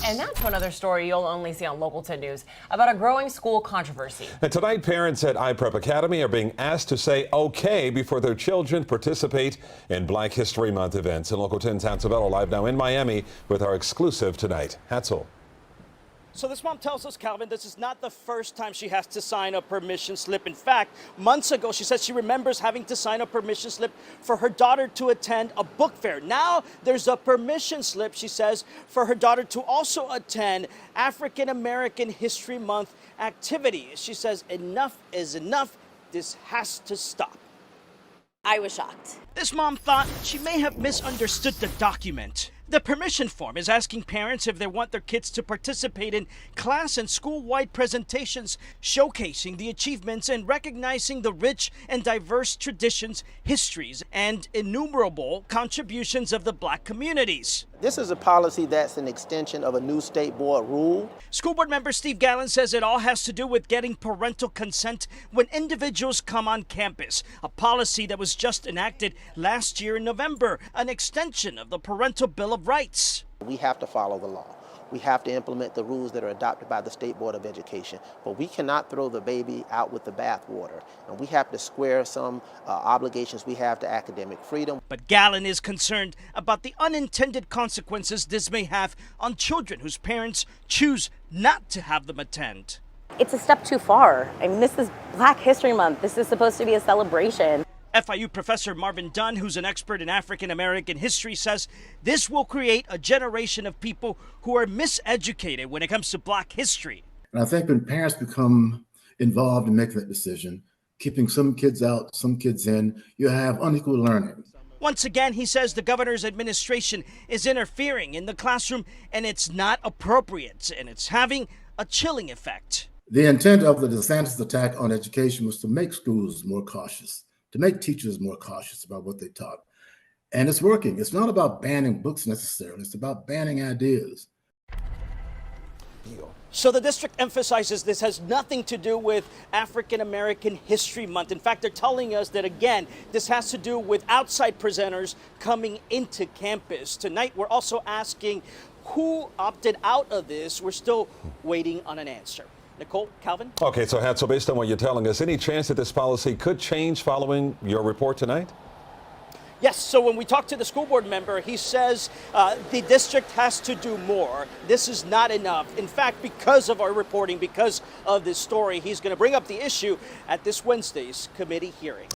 And that's one other story you'll only see on Local 10 News about a growing school controversy. And tonight, parents at iPrep Academy are being asked to say okay before their children participate in Black History Month events. And Local 10's Hatzel Bello live now in Miami with our exclusive tonight. Hatzel. So this mom tells us, Calvin, this is not the first time she has to sign a permission slip. In fact, months ago, she says she remembers having to sign a permission slip for her daughter to attend a book fair. Now there's a permission slip, she says, for her daughter to also attend African American History Month activities. She says enough is enough. This has to stop. I was shocked. This mom thought she may have misunderstood the document. The permission form is asking parents if they want their kids to participate in class and school-wide presentations showcasing the achievements and recognizing the rich and diverse traditions, histories, and innumerable contributions of the Black communities. This is a policy that's an extension of a new state board rule. School board member Steve Gallen says it all has to do with getting parental consent when individuals come on campus, a policy that was just enacted last year in November, an extension of the Parental Bill of Rights. We have to follow the law. We have to implement the rules that are adopted by the State Board of Education, but we cannot throw the baby out with the bathwater, and we have to square some obligations we have to academic freedom. But Gallen is concerned about the unintended consequences this may have on children whose parents choose not to have them attend. It's a step too far. I mean, this is Black History Month. This is supposed to be a celebration. FIU professor Marvin Dunn, who's an expert in African American history, says this will create a generation of people who are miseducated when it comes to Black history. And I think when parents become involved in making that decision, keeping some kids out, some kids in, you have unequal learning. Once again, he says the governor's administration is interfering in the classroom and it's not appropriate and it's having a chilling effect. The intent of the DeSantis attack on education was to make schools more cautious, to make teachers more cautious about what they taught. And it's working. It's not about banning books necessarily. It's about banning ideas. So the district emphasizes this has nothing to do with African American History Month. In fact, they're telling us that, again, this has to do with outside presenters coming into campus. Tonight, we're also asking who opted out of this. We're still waiting on an answer. Nicole, Calvin? Okay, so Hatzel, based on what you're telling us, any chance that this policy could change following your report tonight? Yes, so when we talked to the school board member, he says the district has to do more. This is not enough. In fact, because of our reporting, because of this story, he's going to bring up the issue at this Wednesday's committee hearing.